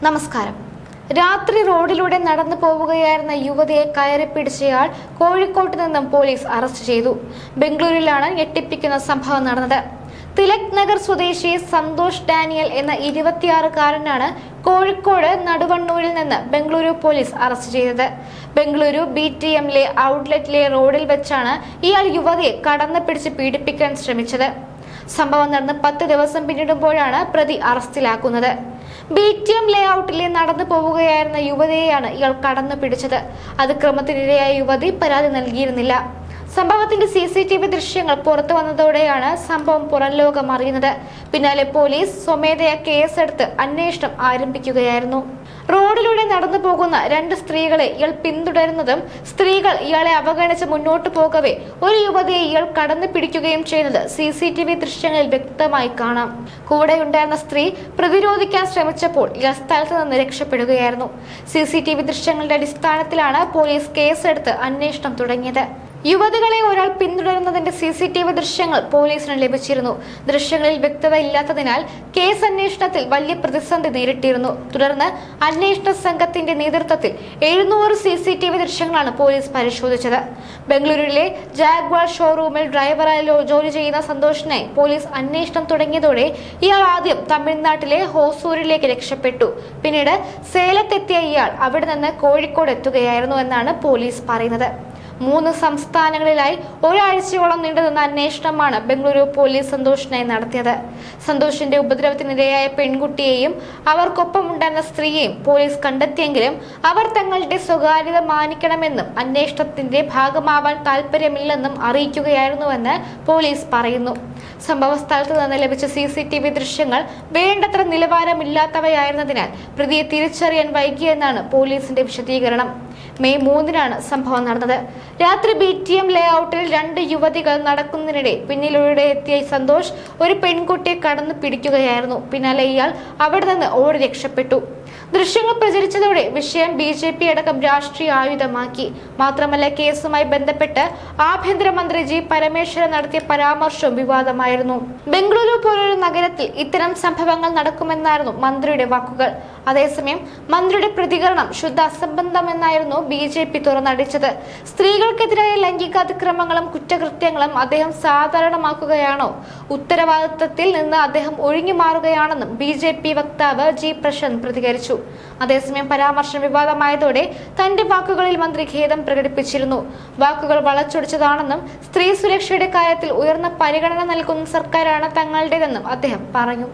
നമസ്കാരം. രാത്രി റോഡിലൂടെ നടന്നു പോവുകയായിരുന്ന യുവതിയെ കയറിപ്പിടിച്ചയാൾ കോഴിക്കോട്ട് നിന്നും പോലീസ് അറസ്റ്റ് ചെയ്തു. ബംഗളൂരുവിലാണ് ഞെട്ടിപ്പിക്കുന്ന സംഭവം നടന്നത്. തിലക് നഗർ സ്വദേശി സന്തോഷ് ഡാനിയൽ എന്ന 26-കാരനാണ് കോഴിക്കോട് നടുവണ്ണൂരിൽ നിന്ന് ബംഗളൂരു പോലീസ് അറസ്റ്റ് ചെയ്തത്. ബംഗളൂരു BTMലെ ഔട്ട്ലെറ്റിലെ റോഡിൽ വെച്ചാണ് ഇയാൾ യുവതിയെ കടന്നു പിടിച്ച് പീഡിപ്പിക്കാൻ ശ്രമിച്ചത്. സംഭവം നടന്ന് 10 ദിവസം പിന്നിടുമ്പോഴാണ് പ്രതി അറസ്റ്റിലാക്കുന്നത്. BTM ലേഔട്ടിലെ നടന്നു പോവുകയായിരുന്ന യുവതിയെയാണ് ഇയാൾ കടന്നു പിടിച്ചത്. അതിക്രമത്തിനിരയായ യുവതി പരാതി നൽകിയിരുന്നില്ല. സംഭവത്തിന്റെ CCTV ദൃശ്യങ്ങൾ പുറത്തു വന്നതോടെയാണ് സംഭവം പുറംലോകം അറിയുന്നത്. പിന്നാലെ പോലീസ് സ്വമേധയാ കേസെടുത്ത് അന്വേഷണം ആരംഭിക്കുകയായിരുന്നു. റോഡിലൂടെ നടന്നു പോകുന്ന 2 സ്ത്രീകളെ ഇയാൾ പിന്തുടരുന്നതും സ്ത്രീകൾ ഇയാളെ അവഗണിച്ച് മുന്നോട്ട് പോകവേ ഒരു യുവതിയെ ഇയാൾ കടന്നു പിടിക്കുകയും ചെയ്യുന്നത് CCTV ദൃശ്യങ്ങളിൽ വ്യക്തമായി കാണാം. കൂടെയുണ്ടായിരുന്ന സ്ത്രീ പ്രതിരോധിക്കാൻ ശ്രമിച്ചപ്പോൾ ഇയാൾ സ്ഥലത്ത് നിന്ന് രക്ഷപ്പെടുകയായിരുന്നു. CCTV ദൃശ്യങ്ങളുടെ അടിസ്ഥാനത്തിലാണ് പോലീസ് കേസെടുത്ത് അന്വേഷണം തുടങ്ങിയത്. യുവതികളെ ഒരാൾ പിന്തുടരുന്നതിന്റെ CCTV ദൃശ്യങ്ങൾ പോലീസിന് ലഭിച്ചിരുന്നു. ദൃശ്യങ്ങളിൽ വ്യക്തത ഇല്ലാത്തതിനാൽ കേസ് അന്വേഷണത്തിൽ വലിയ പ്രതിസന്ധി നേരിട്ടിരുന്നു. തുടർന്ന് അന്വേഷണ സംഘത്തിന്റെ നേതൃത്വത്തിൽ 700 CCTV ദൃശ്യങ്ങളാണ് പോലീസ് പരിശോധിച്ചത്. ബംഗളൂരുവിലെ ജാഗ്വാർ ഷോറൂമിൽ ഡ്രൈവറായി ജോലി ചെയ്യുന്ന സന്തോഷിനായി പോലീസ് അന്വേഷണം തുടങ്ങിയതോടെ ഇയാൾ ആദ്യം തമിഴ്നാട്ടിലെ ഹോസൂരിലേക്ക് രക്ഷപ്പെട്ടു. പിന്നീട് സേലത്തെത്തിയ ഇയാൾ അവിടെ നിന്ന് കോഴിക്കോട് എത്തുകയായിരുന്നു എന്നാണ് പോലീസ് പറയുന്നത്. 3 സംസ്ഥാനങ്ങളിലായി ഒരാഴ്ചയോളം നീണ്ടുനിന്ന അന്വേഷണമാണ് ബംഗളൂരു പോലീസ് സന്തോഷിനായി നടത്തിയത്. സന്തോഷിന്റെ ഉപദ്രവത്തിനിരയായ പെൺകുട്ടിയെയും അവർക്കൊപ്പം ഉണ്ടായിരുന്ന സ്ത്രീയെയും പോലീസ് കണ്ടെത്തിയെങ്കിലും അവർ തങ്ങളുടെ സ്വകാര്യത മാനിക്കണമെന്നും അന്വേഷണത്തിന്റെ ഭാഗമാവാൻ താല്പര്യമില്ലെന്നും അറിയിക്കുകയായിരുന്നുവെന്ന് പോലീസ് പറയുന്നു. സംഭവ സ്ഥലത്ത് നിന്ന് ലഭിച്ച CCTV ദൃശ്യങ്ങൾ വേണ്ടത്ര നിലവാരമില്ലാത്തവയായിരുന്നതിനാൽ പ്രതിയെ തിരിച്ചറിയാൻ വൈകിയെന്നാണ് പോലീസിന്റെ വിശദീകരണം. മെയ് 3-നാണ് സംഭവം നടന്നത്. രാത്രി BTM ലേഔട്ടിൽ 2 യുവതികൾ നടക്കുന്നതിനിടെ പിന്നിലൂടെ എത്തിയ സന്തോഷ് ഒരു പെൺകുട്ടിയെ കടന്നു പിടിക്കുകയായിരുന്നു. പിന്നാലെ ഇയാൾ അവിടെ നിന്ന് ഓടി രക്ഷപ്പെട്ടു. ദൃശ്യങ്ങൾ പ്രചരിച്ചതോടെ വിഷയം BJP അടക്കം രാഷ്ട്രീയ ആയുധമാക്കി. മാത്രമല്ല കേസുമായി ബന്ധപ്പെട്ട് ആഭ്യന്തരമന്ത്രി G. പരമേശ്വരൻ നടത്തിയ പരാമർശവും വിവാദമായിരുന്നു. ബംഗളൂരു പോലൊരു നഗരത്തിൽ ഇത്തരം സംഭവങ്ങൾ നടക്കുമെന്നായിരുന്നു മന്ത്രിയുടെ വാക്കുകൾ. അതേസമയം മന്ത്രിയുടെ പ്രതികരണം ശുദ്ധ അസംബന്ധമെന്നായിരുന്നു BJP തുറന്നടിച്ചത്. സ്ത്രീകൾക്കെതിരായ ലൈംഗിക അതിക്രമങ്ങളും കുറ്റകൃത്യങ്ങളും അദ്ദേഹം സാധാരണമാക്കുകയാണോ? ഉത്തരവാദിത്തത്തിൽ നിന്ന് അദ്ദേഹം ഒഴിഞ്ഞു മാറുകയാണെന്നും BJP വക്താവ് G. പ്രശാന്ത് പ്രതികരിച്ചു. അതേസമയം പരാമർശം വിവാദമായതോടെ തന്റെ വാക്കുകളിൽ മന്ത്രി ഖേദം പ്രകടിപ്പിച്ചിരുന്നു. വാക്കുകൾ വളച്ചൊടിച്ചതാണെന്നും സ്ത്രീ സുരക്ഷയുടെ കാര്യത്തിൽ ഉയർന്ന പരിഗണന നൽകുന്ന സർക്കാരാണ് തങ്ങളുടേതെന്നും അദ്ദേഹം പറഞ്ഞു.